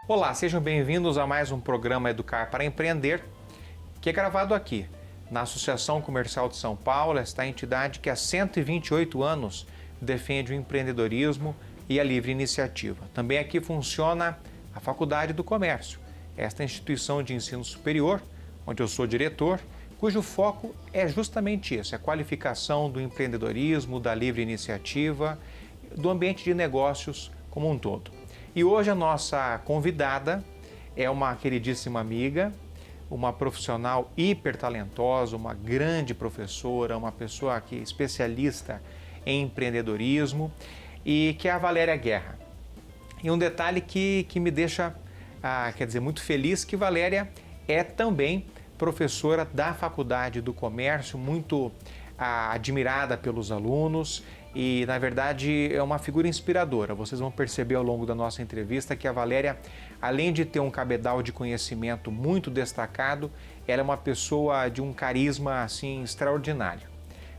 Olá, sejam bem-vindos a mais um programa Educar para Empreender, que é gravado aqui, na Associação Comercial de São Paulo, esta entidade que há 128 anos defende o empreendedorismo e a livre iniciativa. Também aqui funciona a Faculdade do Comércio, esta instituição de ensino superior, onde eu sou diretor, cujo foco é justamente isso, a qualificação do empreendedorismo, da livre iniciativa, do ambiente de negócios como um todo. E hoje a nossa convidada é uma queridíssima amiga, uma profissional hiper talentosa, uma grande professora, uma pessoa que é especialista em empreendedorismo e que é a Valéria Guerra. E um detalhe que me deixa, muito feliz, que Valéria é também professora da Faculdade do Comércio, muito admirada pelos alunos e, na verdade, é uma figura inspiradora. Vocês vão perceber ao longo da nossa entrevista que a Valéria, além de ter um cabedal de conhecimento muito destacado, ela é uma pessoa de um carisma assim extraordinário.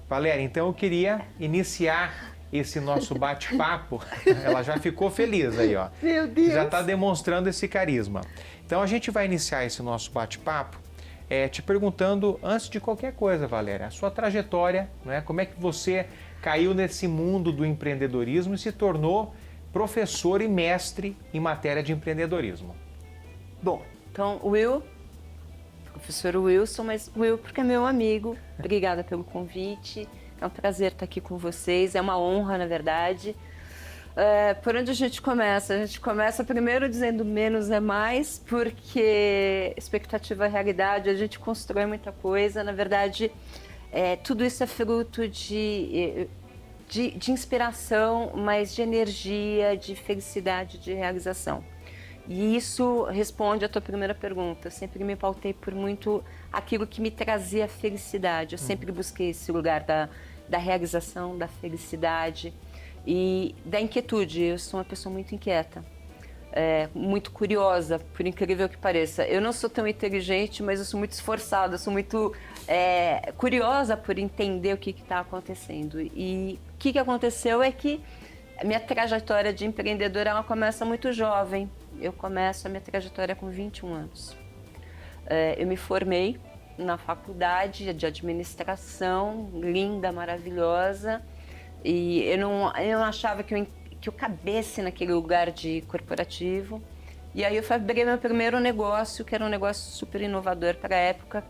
Valéria, então eu queria iniciar esse nosso bate-papo. Ela já ficou feliz aí, ó. Meu Deus! Já está demonstrando esse carisma. Então a gente vai iniciar esse nosso bate-papo te perguntando, antes de qualquer coisa, Valéria, a sua trajetória, né? Como é que você caiu nesse mundo do empreendedorismo e se tornou professor e mestre em matéria de empreendedorismo? Bom, então professor Wilson, mas Will porque é meu amigo. Obrigada pelo convite. É um prazer estar aqui com vocês, é uma honra, na verdade. Por onde a gente começa? A gente começa primeiro dizendo menos é mais, porque expectativa é realidade, a gente constrói muita coisa. Na verdade, tudo isso é fruto de inspiração, mas de energia, de felicidade, de realização. E isso responde à tua primeira pergunta. Eu sempre me pautei por muito aquilo que me trazia felicidade. Eu sempre busquei esse lugar da realização, da felicidade e da inquietude. Eu sou uma pessoa muito inquieta, muito curiosa, por incrível que pareça. Eu não sou tão inteligente, mas eu sou muito esforçada, eu sou muito curiosa por entender o que está acontecendo. E o que aconteceu é que a minha trajetória de empreendedora ela começa muito jovem. Eu começo a minha trajetória com 21 anos. Eu me formei na faculdade de administração, linda, maravilhosa, e eu não achava que eu cabesse naquele lugar de corporativo. E aí eu abri meu primeiro negócio, que era um negócio super inovador para a época,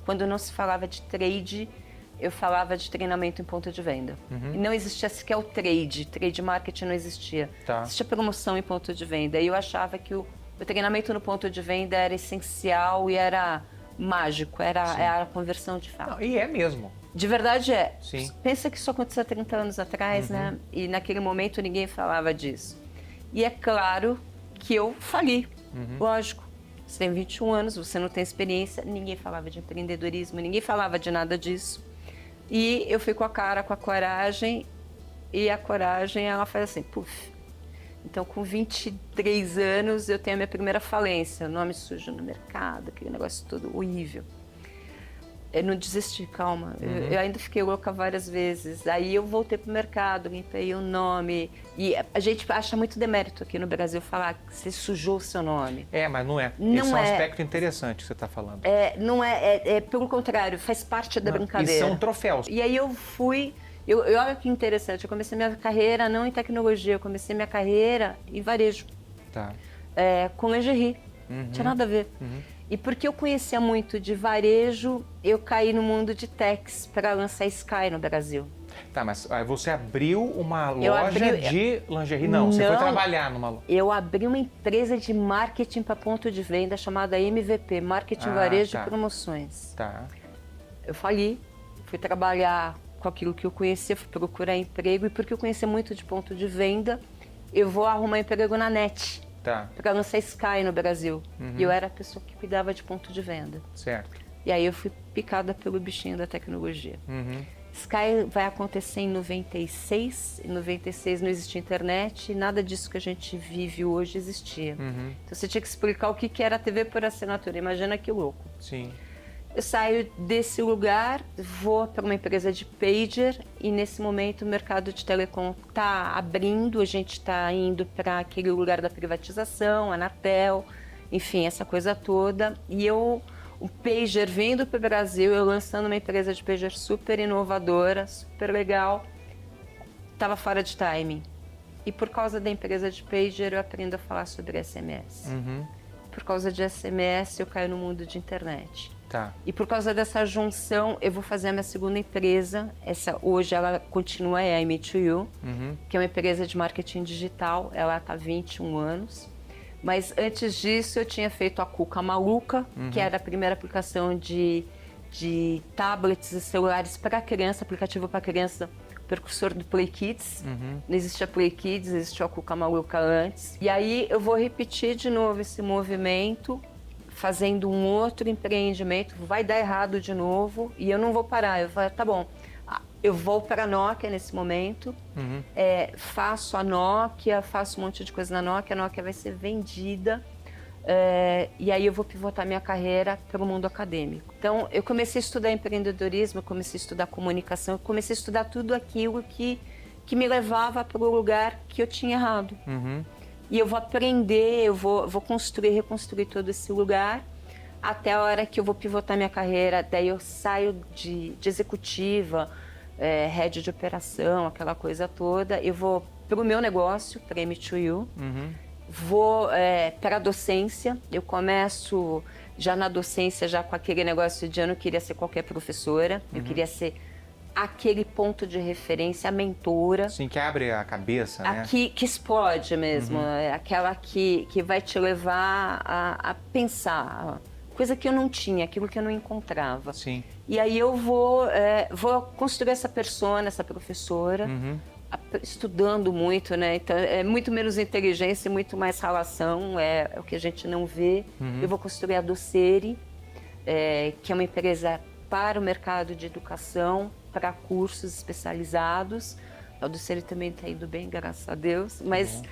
quando não se falava de trade, eu falava de treinamento em ponto de venda. E não existia sequer o trade marketing não existia. Tá. Existia promoção em ponto de venda. E eu achava que o treinamento no ponto de venda era essencial e era mágico, era a conversão de fato. Não, e é mesmo. De verdade é. Sim. Pensa que isso aconteceu há 30 anos atrás, né? E naquele momento ninguém falava disso. E é claro que eu fali, lógico. Você tem 21 anos, você não tem experiência, ninguém falava de empreendedorismo, ninguém falava de nada disso. E eu fui com a cara, com a coragem, e a coragem, ela faz assim, puf. Então, com 23 anos, eu tenho a minha primeira falência, nome sujo no mercado, aquele negócio todo horrível. Eu não desisti, calma. Eu ainda fiquei louca várias vezes. Aí eu voltei pro mercado, limpei o nome. E a gente acha muito demérito aqui no Brasil falar que você sujou o seu nome. Mas não é. Não Esse é um é. aspecto interessante que você está falando. Não é, pelo contrário, faz parte da brincadeira. E são troféus. E aí eu fui... olha que interessante, eu comecei minha carreira não em tecnologia, eu comecei minha carreira em varejo. Tá. Com lingerie. Não tinha nada a ver. E porque eu conhecia muito de varejo, eu caí no mundo de techs para lançar Sky no Brasil. Tá, mas aí você abriu uma loja de lingerie? Não, você foi trabalhar numa loja. Eu abri uma empresa de marketing para ponto de venda chamada MVP, Marketing Varejo e Promoções. Tá. Eu fui trabalhar com aquilo que eu conhecia, fui procurar emprego, e porque eu conhecia muito de ponto de venda, eu vou arrumar emprego na NET. Tá. Para lançar Sky no Brasil. E eu era a pessoa que cuidava de ponto de venda. Certo. E aí eu fui picada pelo bichinho da tecnologia. Sky vai acontecer em 96. Em 96 não existia internet, e nada disso que a gente vive hoje existia. Então você tinha que explicar o que era a TV por assinatura. Imagina que louco. Sim. eu saio desse lugar, vou para uma empresa de pager e nesse momento o mercado de telecom está abrindo, a gente está indo para aquele lugar da privatização, Anatel, enfim, essa coisa toda. E o pager vindo para o Brasil, eu lançando uma empresa de pager super inovadora, super legal, estava fora de timing. E por causa da empresa de pager eu aprendo a falar sobre SMS. Por causa de SMS eu caio no mundo de internet. Tá. E por causa dessa junção, eu vou fazer a minha segunda empresa. Essa hoje ela continua, é a Me2You, que é uma empresa de marketing digital. Ela está há 21 anos. Mas antes disso, eu tinha feito a Cuca Maluca, que era a primeira aplicação de tablets e celulares para criança, aplicativo para criança, precursor do Play Kids. Não existia Play Kids, existia a Cuca Maluca antes. E aí eu vou repetir de novo esse movimento, fazendo um outro empreendimento, vai dar errado de novo e eu não vou parar. Eu falo, tá bom, eu vou para a Nokia nesse momento, faço a Nokia, faço um monte de coisa na Nokia, a Nokia vai ser vendida e aí eu vou pivotar minha carreira para o mundo acadêmico. Então, eu comecei a estudar empreendedorismo, eu comecei a estudar comunicação, eu comecei a estudar tudo aquilo que me levava para o lugar que eu tinha errado. E eu vou aprender, eu vou construir, reconstruir todo esse lugar até a hora que eu vou pivotar minha carreira. Daí eu saio de executiva, head de operação, aquela coisa toda. Eu vou para o meu negócio, para a Me2You. Vou para a docência. Eu começo já na docência, já com aquele negócio de eu não queria ser qualquer professora. Eu queria ser aquele ponto de referência, a mentora. Sim, que abre a cabeça, né? Que explode mesmo, aquela que vai te levar a pensar, coisa que eu não tinha, aquilo que eu não encontrava. Sim. E aí eu vou construir essa persona, essa professora, estudando muito, né? Então é muito menos inteligência e muito mais relação, é o que a gente não vê. Eu vou construir a Docere, que é uma empresa para o mercado de educação, para cursos especializados. A Docere também está indo bem, graças a Deus. Mas,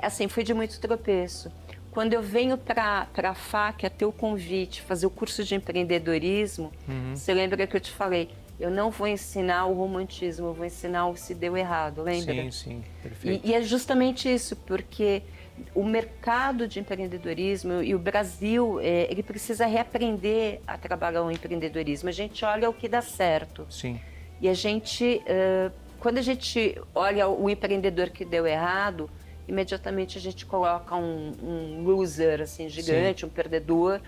assim, foi de muito tropeço. Quando eu venho para a FAC, a ter o convite, fazer o curso de empreendedorismo, você lembra que eu te falei, eu não vou ensinar o romantismo, eu vou ensinar o se deu errado, lembra? Sim, sim, perfeito. E é justamente isso, porque o mercado de empreendedorismo e o Brasil, ele precisa reaprender a trabalhar o empreendedorismo. A gente olha o que dá certo. Sim. E a gente, quando a gente olha o empreendedor que deu errado, imediatamente a gente coloca um loser assim, gigante, um perdedor,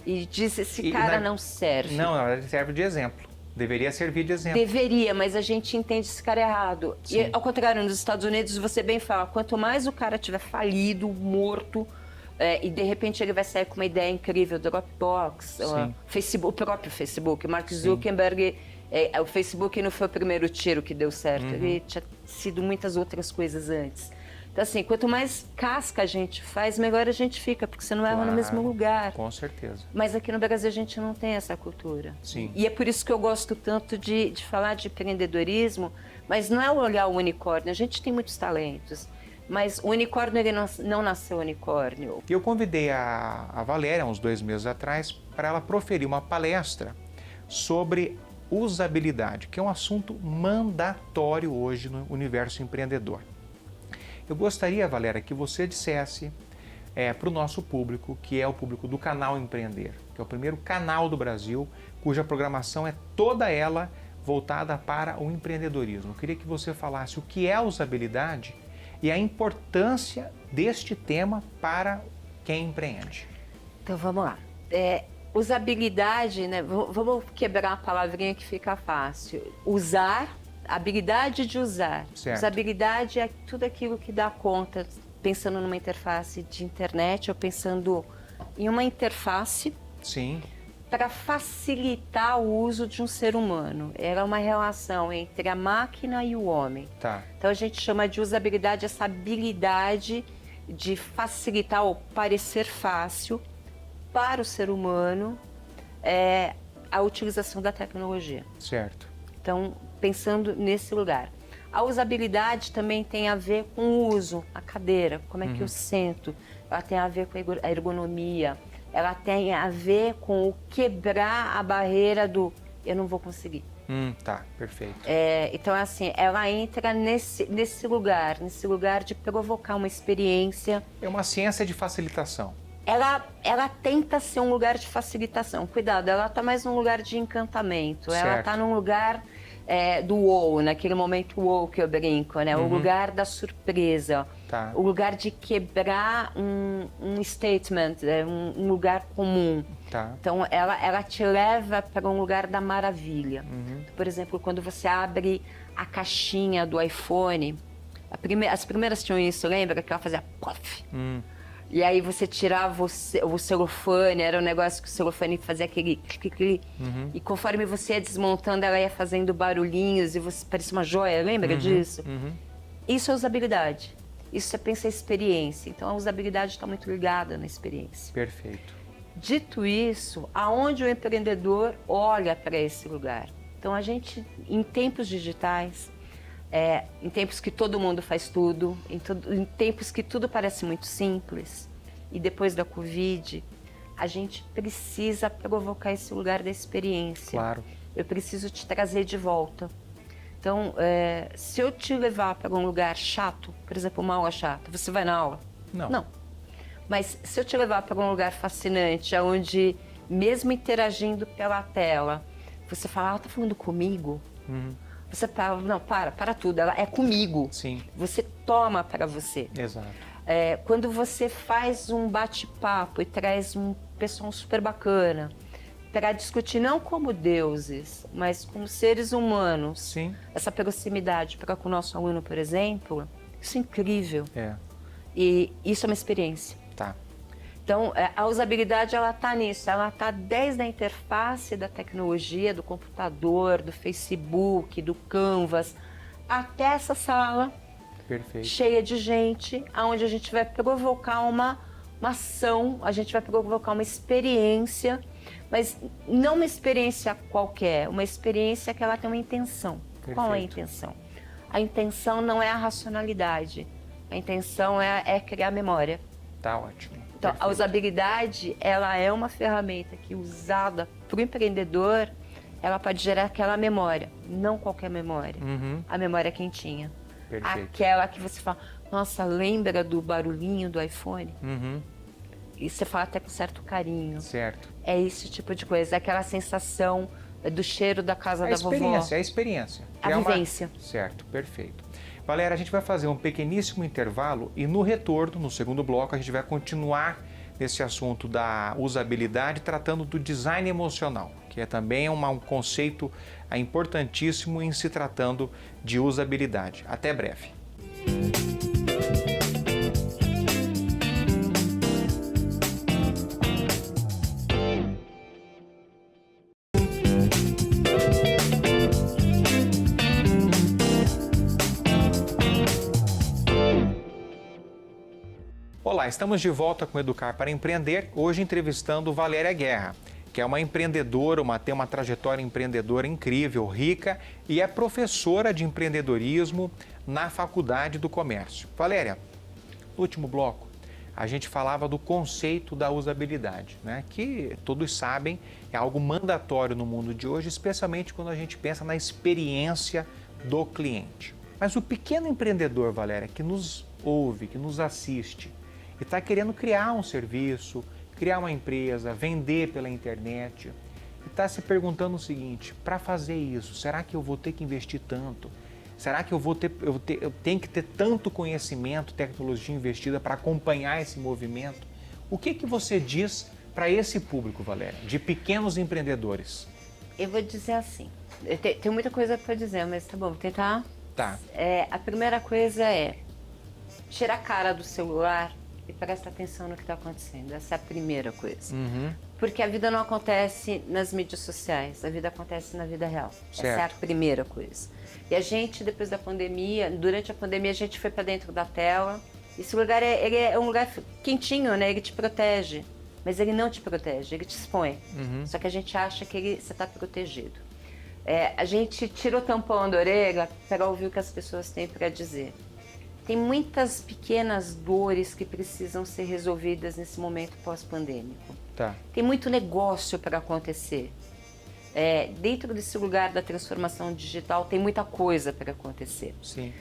e diz, esse cara não serve. Não, ele serve de exemplo. Deveria servir de exemplo. Deveria, mas a gente entende esse cara errado. Sim. E, ao contrário, nos Estados Unidos, você bem fala, quanto mais o cara tiver falido, morto, e de repente ele vai sair com uma ideia incrível, Dropbox, Facebook, o próprio Facebook, Mark Zuckerberg, o Facebook não foi o primeiro tiro que deu certo, ele tinha sido muitas outras coisas antes. Então, assim, quanto mais casca a gente faz, melhor a gente fica, porque você não erra no mesmo lugar. Com certeza. Mas aqui no Brasil a gente não tem essa cultura. Sim. E é por isso que eu gosto tanto de falar de empreendedorismo, mas não é olhar o unicórnio. A gente tem muitos talentos, mas o unicórnio ele não nasceu unicórnio. Eu convidei a Valéria, uns 2 meses atrás, para ela proferir uma palestra sobre usabilidade, que é um assunto mandatório hoje no universo empreendedor. Eu gostaria, Valéria, que você dissesse para o nosso público, que é o público do Canal Empreender, que é o primeiro canal do Brasil, cuja programação é toda ela voltada para o empreendedorismo. Eu queria que você falasse o que é a usabilidade e a importância deste tema para quem empreende. Então vamos lá. Usabilidade, né? Vamos quebrar a palavrinha que fica fácil. Usar. Habilidade de usar. Certo. Usabilidade é tudo aquilo que dá conta, pensando numa interface de internet ou pensando em uma interface para facilitar o uso de um ser humano. Ela é uma relação entre a máquina e o homem. Tá. Então a gente chama de usabilidade essa habilidade de facilitar ou parecer fácil para o ser humano a utilização da tecnologia. Certo. Então, pensando nesse lugar. A usabilidade também tem a ver com o uso, a cadeira, como é que eu sento. Ela tem a ver com a ergonomia, ela tem a ver com o quebrar a barreira do eu não vou conseguir. Tá, perfeito. Então, assim, ela entra nesse lugar de provocar uma experiência. É uma ciência de facilitação. Ela tenta ser um lugar de facilitação. Cuidado, ela está mais num lugar de encantamento. Certo. Ela está num lugar do wow, naquele momento wow que eu brinco, né? O lugar da surpresa. Tá. O lugar de quebrar um statement, um lugar comum. Tá. Então, ela te leva para um lugar da maravilha. Por exemplo, quando você abre a caixinha do iPhone, as primeiras tinham isso, lembra? Que ela fazia pof. E aí você tirava o celofane, era um negócio que o celofane fazia aquele clique. E conforme você ia desmontando, ela ia fazendo barulhinhos e você parecia uma joia, lembra disso? Isso é usabilidade. Isso você pensa em experiência. Então a usabilidade está muito ligada na experiência. Perfeito. Dito isso, aonde o empreendedor olha para esse lugar? Então a gente, em tempos digitais, em tempos que todo mundo faz tudo, em tempos que tudo parece muito simples, e depois da Covid, a gente precisa provocar esse lugar da experiência. Claro. Eu preciso te trazer de volta. Então, se eu te levar para um lugar chato, por exemplo, uma aula chata, você vai na aula? Não. Não. Mas se eu te levar para um lugar fascinante, onde, mesmo interagindo pela tela, você fala, ela tá falando comigo? Você fala, não, para tudo, ela é comigo. Sim. Você toma para você. Exato. Quando você faz um bate-papo e traz um pessoal super bacana para discutir não como deuses, mas como seres humanos. Sim. Essa proximidade para com o nosso aluno, por exemplo, isso é incrível. E isso é uma experiência. Tá. Então, a usabilidade, ela está nisso, ela está desde a interface da tecnologia, do computador, do Facebook, do Canvas, até essa sala cheia de gente, onde a gente vai provocar uma ação, a gente vai provocar uma experiência, mas não uma experiência qualquer, uma experiência que ela tem uma intenção. Qual é a intenção? A intenção não é a racionalidade, a intenção é criar memória. Tá ótimo. Então, a usabilidade, ela é uma ferramenta que, usada para o empreendedor, ela pode gerar aquela memória, não qualquer memória, a memória quentinha. Perfeito. Aquela que você fala, nossa, lembra do barulhinho do iPhone? E você fala até com certo carinho. Certo. É esse tipo de coisa, é aquela sensação do cheiro da casa da vovó. É a experiência. A vivência. Certo, perfeito. Valéria, a gente vai fazer um pequeníssimo intervalo e no retorno, no segundo bloco, a gente vai continuar nesse assunto da usabilidade, tratando do design emocional, que é também um conceito importantíssimo em se tratando de usabilidade. Até breve. Olá, estamos de volta com Educar para Empreender, hoje entrevistando Valéria Guerra, que é uma empreendedora, tem uma trajetória empreendedora incrível, rica e é professora de empreendedorismo na Faculdade do Comércio. Valéria, no último bloco, a gente falava do conceito da usabilidade, né? Que todos sabem é algo mandatório no mundo de hoje, especialmente quando a gente pensa na experiência do cliente. Mas o pequeno empreendedor, Valéria, que nos ouve, que nos assiste, e está querendo criar um serviço, criar uma empresa, vender pela internet, e está se perguntando o seguinte, para fazer isso, será que eu vou ter que investir tanto? Será que eu tenho que ter tanto conhecimento, tecnologia investida para acompanhar esse movimento? O que você diz para esse público, Valéria, de pequenos empreendedores? Eu vou dizer assim, tem muita coisa para dizer, mas tá bom, vou tentar. Tá. A primeira coisa é tirar a cara do celular e presta atenção no que está acontecendo. Essa é a primeira coisa. Porque a vida não acontece nas mídias sociais, a vida acontece na vida real. Certo. Essa é a primeira coisa. E a gente, depois da pandemia, durante a pandemia, a gente foi para dentro da tela. Esse lugar ele é um lugar quentinho, né? Ele te protege. Mas ele não te protege, ele te expõe. Só que a gente acha que você está protegido. A gente tira o tampão da orelha para ouvir o que as pessoas têm para dizer. Tem muitas pequenas dores que precisam ser resolvidas nesse momento pós-pandêmico. Tá. Tem muito negócio para acontecer. Dentro desse lugar da transformação digital tem muita coisa para acontecer. Sim.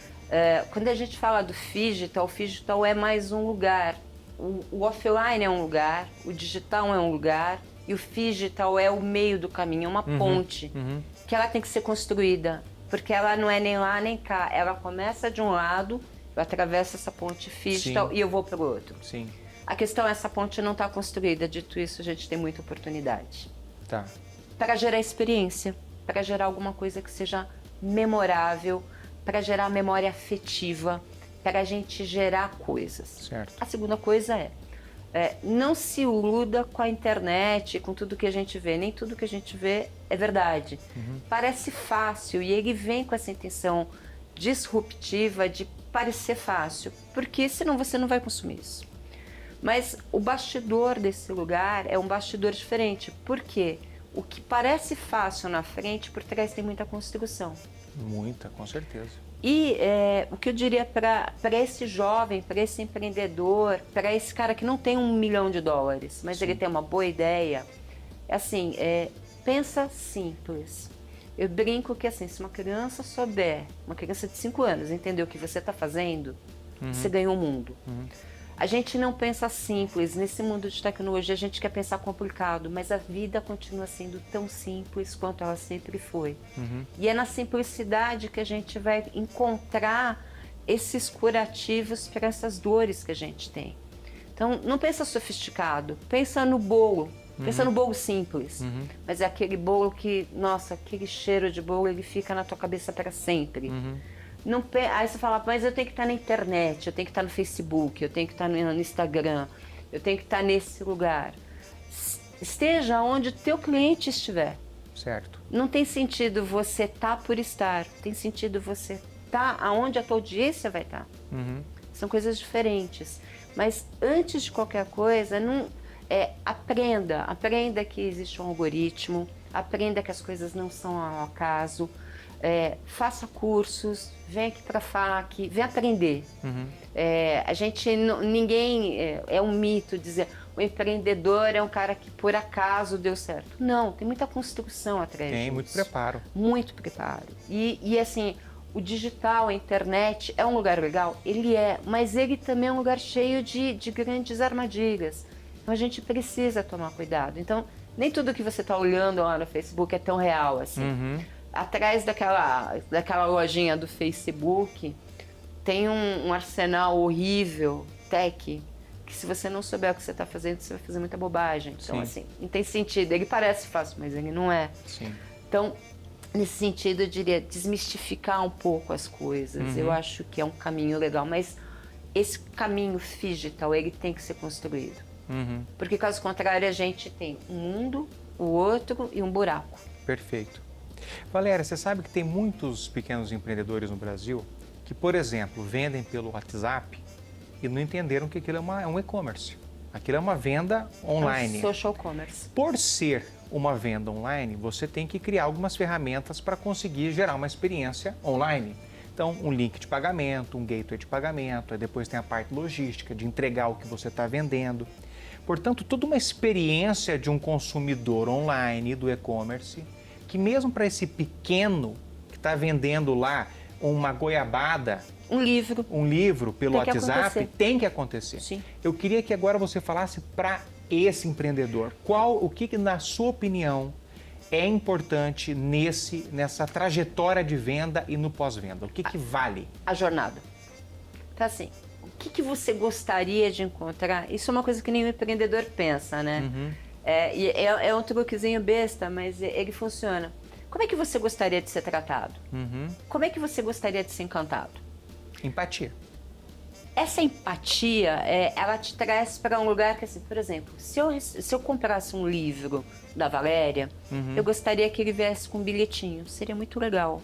Quando a gente fala do Phygital, o Phygital é mais um lugar. O offline é um lugar, o digital é um lugar e o Phygital é o meio do caminho, é uma ponte que ela tem que ser construída, porque ela não é nem lá nem cá. Ela começa de um lado, eu atravesso essa ponte Phygital e eu vou para o outro. Sim. A questão é essa ponte não está construída. Dito isso, a gente tem muita oportunidade. Tá. Para gerar experiência, para gerar alguma coisa que seja memorável, para gerar memória afetiva, para a gente gerar coisas. Certo. A segunda coisa não se iluda com a internet, com tudo que a gente vê. Nem tudo que a gente vê é verdade. Parece fácil e ele vem com essa intenção disruptiva de parecer fácil, porque senão você não vai consumir isso. Mas o bastidor desse lugar é um bastidor diferente. Por quê? O que parece fácil na frente, por trás tem muita construção. Muita, com certeza. E o que eu diria para esse jovem, para esse empreendedor, para esse cara que não tem $1 milhão, mas ele tem uma boa ideia, pensa simples. Eu brinco que assim, se uma criança souber, uma criança de 5 anos, entender o que você está fazendo, você ganhou o mundo. A gente não pensa simples, nesse mundo de tecnologia a gente quer pensar complicado, mas a vida continua sendo tão simples quanto ela sempre foi. E é na simplicidade que a gente vai encontrar esses curativos para essas dores que a gente tem. Então, não pensa sofisticado, pensa no bolo. Pensa no bolo simples, mas é aquele bolo que, nossa, aquele cheiro de bolo, ele fica na tua cabeça para sempre. Não, aí você fala, mas eu tenho que estar na internet, eu tenho que estar no Facebook, eu tenho que estar no Instagram, eu tenho que estar nesse lugar. Esteja onde o teu cliente estiver. Certo. Não tem sentido você estar por estar, tem sentido você estar aonde a tua audiência vai estar. São coisas diferentes. Mas antes de qualquer coisa, aprenda que existe um algoritmo, aprenda que as coisas não são ao acaso. Faça cursos, vem aqui para a FAC, vem aprender. Ninguém é um mito dizer o empreendedor é um cara que por acaso deu certo. Não, tem muita construção atrás disso. Tem muito preparo. Muito preparo. E assim, o digital, a internet é um lugar legal? Ele é, mas ele também é um lugar cheio de grandes armadilhas. Então a gente precisa tomar cuidado. Então, nem tudo que você está olhando lá no Facebook é tão real assim. Atrás daquela lojinha do Facebook tem um arsenal horrível, tech, que se você não souber o que você está fazendo, você vai fazer muita bobagem. Então, assim, não tem sentido. Ele parece fácil, mas ele não é. Sim. Então, nesse sentido, eu diria desmistificar um pouco as coisas. Eu acho que é um caminho legal, mas esse caminho digital, ele tem que ser construído. Porque, caso contrário, a gente tem um mundo, o outro e um buraco. Perfeito. Valéria, você sabe que tem muitos pequenos empreendedores no Brasil que, por exemplo, vendem pelo WhatsApp e não entenderam que aquilo é um e-commerce. Aquilo é uma venda online. É um social commerce. Por ser uma venda online, você tem que criar algumas ferramentas para conseguir gerar uma experiência online. Então, um link de pagamento, um gateway de pagamento, aí depois tem a parte logística de entregar o que você está vendendo. Portanto, toda uma experiência de um consumidor online do e-commerce, que mesmo para esse pequeno que está vendendo lá uma goiabada, um livro pelo WhatsApp, tem que acontecer. Sim. Eu queria que agora você falasse para esse empreendedor, o que na sua opinião é importante nessa trajetória de venda e no pós-venda? O que vale? A jornada. Então, assim, o que você gostaria de encontrar? Isso é uma coisa que nenhum empreendedor pensa, né? É um truquezinho besta, mas ele funciona. Como é que você gostaria de ser tratado? Como é que você gostaria de ser encantado? Empatia. Essa empatia, ela te traz para um lugar que, assim, por exemplo, se eu comprasse um livro da Valéria, eu gostaria que ele viesse com um bilhetinho. Seria muito legal.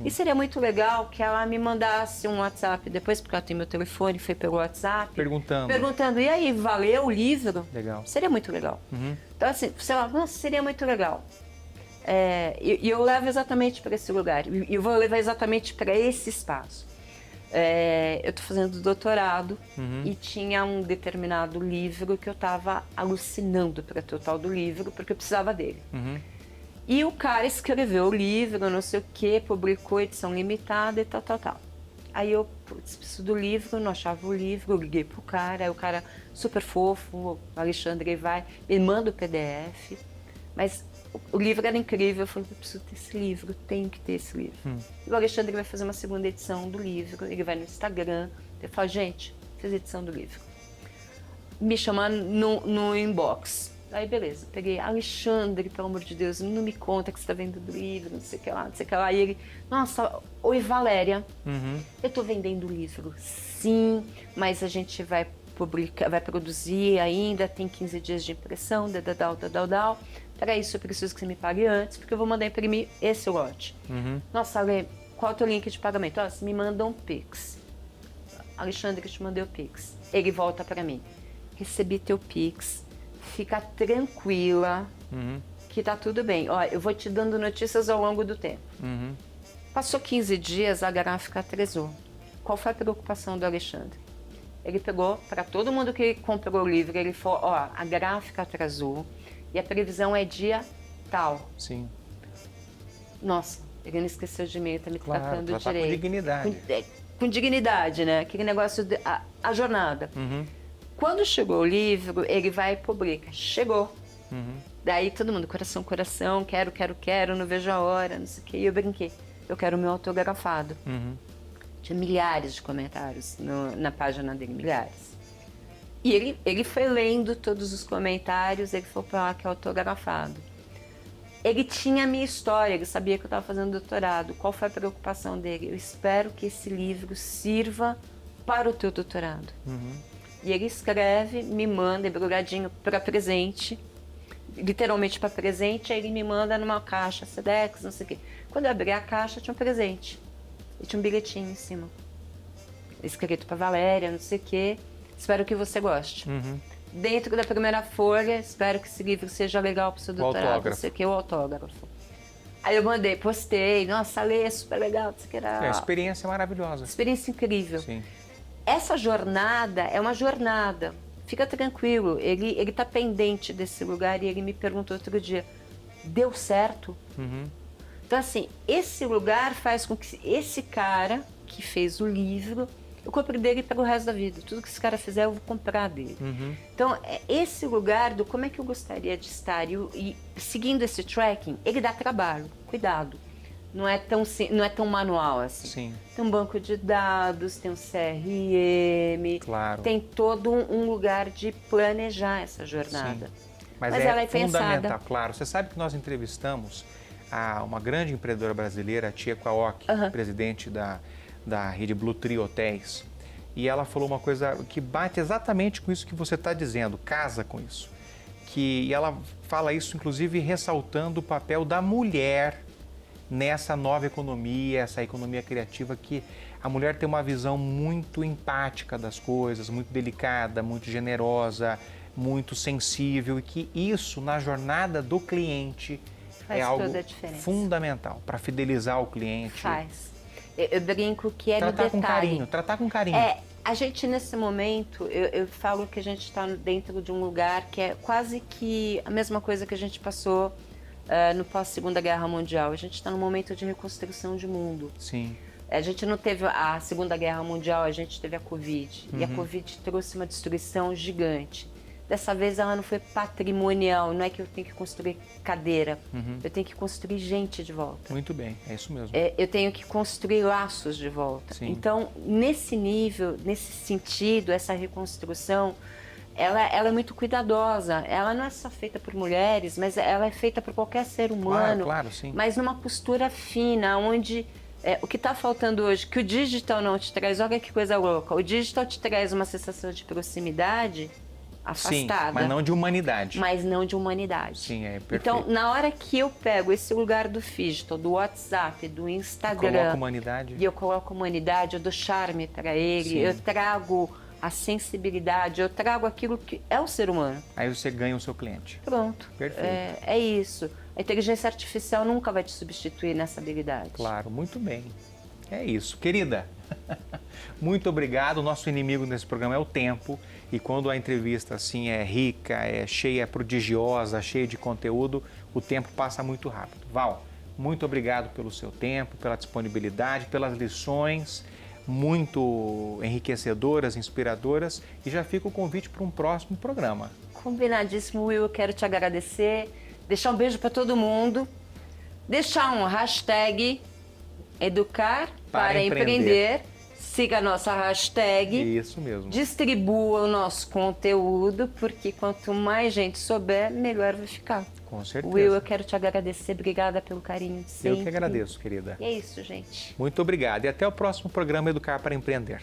E seria muito legal que ela me mandasse um WhatsApp depois, porque ela tem meu telefone, foi pelo WhatsApp. Perguntando, e aí, valeu o livro? Legal. Seria muito legal. Então, assim, sei lá, nossa, seria muito legal. E eu levo exatamente para esse lugar. E eu vou levar exatamente para esse espaço. eu estou fazendo doutorado e tinha um determinado livro que eu estava alucinando para ter o tal do livro, porque eu precisava dele. E o cara escreveu o livro, não sei o que, publicou edição limitada e tal, tal, tal. Aí eu preciso do livro, não achava o livro, eu liguei pro cara, aí o cara super fofo, o Alexandre vai, me manda o PDF, mas o livro era incrível, eu falei, eu preciso ter esse livro, tenho que ter esse livro. E o Alexandre vai fazer uma segunda edição do livro, ele vai no Instagram, eu falo, gente, fiz a edição do livro. Me chamar no inbox. Aí beleza, peguei, Alexandre, pelo amor de Deus, não me conta que você está vendo do livro, não sei o que lá, não sei o que lá. E ele, nossa, oi Valéria, eu estou vendendo o livro, sim, mas a gente vai publicar, vai produzir ainda, tem 15 dias de impressão, dadadal. Para isso eu preciso que você me pague antes, porque eu vou mandar imprimir esse lote. Nossa, Ale, qual é o teu link de pagamento? Você me manda um Pix. Alexandre, eu te mandei o Pix. Ele volta para mim, recebi teu Pix. Fica tranquila, que tá tudo bem. Ó, eu vou te dando notícias ao longo do tempo. Passou 15 dias, a gráfica atrasou. Qual foi a preocupação do Alexandre? Ele pegou, para todo mundo que comprou o livro, ele falou, ó, a gráfica atrasou e a previsão é dia tal. Sim. Nossa, ele não esqueceu de mim, ele tá me tratando tratar direito. Com dignidade. Com dignidade, né? Aquele negócio, a jornada. Quando chegou o livro, ele vai e publica. Chegou. Daí todo mundo, coração, coração, quero, não vejo a hora, não sei o quê. E eu brinquei, eu quero o meu autografado. Tinha milhares de comentários na página dele, milhares. E ele foi lendo todos os comentários, ele falou pra lá que é autografado. Ele tinha a minha história, ele sabia que eu estava fazendo doutorado. Qual foi a preocupação dele? Eu espero que esse livro sirva para o teu doutorado. E ele escreve, me manda embrulhadinho para presente, literalmente para presente, aí ele me manda numa caixa, Sedex, não sei o quê. Quando eu abri a caixa, tinha um presente. E tinha um bilhetinho em cima. Escrito para Valéria, não sei o quê. Espero que você goste. Dentro da primeira folha, espero que esse livro seja legal para o seu doutorado, não sei o quê, o autógrafo. Aí eu mandei, postei, nossa, lê, é super legal, não sei o que era. A experiência maravilhosa. Experiência incrível. Sim. Essa jornada é uma jornada, fica tranquilo, ele tá pendente desse lugar e ele me perguntou outro dia, deu certo? Então assim, esse lugar faz com que esse cara que fez o livro, eu compre dele para o resto da vida, tudo que esse cara fizer eu vou comprar dele. Então esse lugar do como é que eu gostaria de estar e seguindo esse tracking, ele dá trabalho, cuidado. Não é tão manual assim. Sim. Tem um banco de dados, tem um CRM, claro. Tem todo um lugar de planejar essa jornada. Sim. Mas ela é fundamental, pensada. claro. Você sabe que nós entrevistamos uma grande empreendedora brasileira, a Tia Kwaok, presidente da rede Blue Tree Hotéis, e ela falou uma coisa que bate exatamente com isso que você está dizendo, casa com isso. E ela fala isso, inclusive, ressaltando o papel da mulher nessa nova economia, essa economia criativa, que a mulher tem uma visão muito empática das coisas, muito delicada, muito generosa, muito sensível, e que isso na jornada do cliente é algo fundamental para fidelizar o cliente. Faz. Eu brinco que é no detalhe. Tratar com carinho. A gente nesse momento, eu falo que a gente está dentro de um lugar que é quase que a mesma coisa que a gente passou no pós-Segunda Guerra Mundial. A gente está num momento de reconstrução de mundo. Sim. A gente não teve a Segunda Guerra Mundial, a gente teve a Covid. E a Covid trouxe uma destruição gigante. Dessa vez ela não foi patrimonial, não é que eu tenho que construir cadeira, eu tenho que construir gente de volta. Muito bem, é isso mesmo. Eu tenho que construir laços de volta. Sim. Então, nesse nível, nesse sentido, essa reconstrução, ela é muito cuidadosa. Ela não é só feita por mulheres, mas ela é feita por qualquer ser humano. Claro, sim. Mas numa postura fina, onde o que está faltando hoje, que o digital não te traz, olha que coisa louca, o digital te traz uma sensação de proximidade afastada. Sim, mas não de humanidade. Mas não de humanidade. Sim, é perfeito. Então, na hora que eu pego esse lugar do digital, do WhatsApp, do Instagram... Coloco humanidade. E eu coloco humanidade, eu dou charme para ele, Sim. eu trago a sensibilidade, eu trago aquilo que é o ser humano. Aí você ganha o seu cliente. Pronto. Perfeito. É isso. A inteligência artificial nunca vai te substituir nessa habilidade. Claro, muito bem. É isso. Querida, muito obrigado. O nosso inimigo nesse programa é o tempo. E quando a entrevista assim é rica, é cheia, é prodigiosa, cheia de conteúdo, o tempo passa muito rápido. Val, muito obrigado pelo seu tempo, pela disponibilidade, pelas lições muito enriquecedoras, inspiradoras. E já fica o convite para um próximo programa. Combinadíssimo, Will. Eu quero te agradecer, deixar um beijo para todo mundo, deixar um hashtag Educar para Empreender. Siga a nossa hashtag. Isso mesmo. Distribua o nosso conteúdo, porque quanto mais gente souber, melhor vai ficar. Com certeza. Will, eu quero te agradecer. Obrigada pelo carinho de sempre. Eu que agradeço, querida. E é isso, gente. Muito obrigado. E até o próximo programa Educar para Empreender.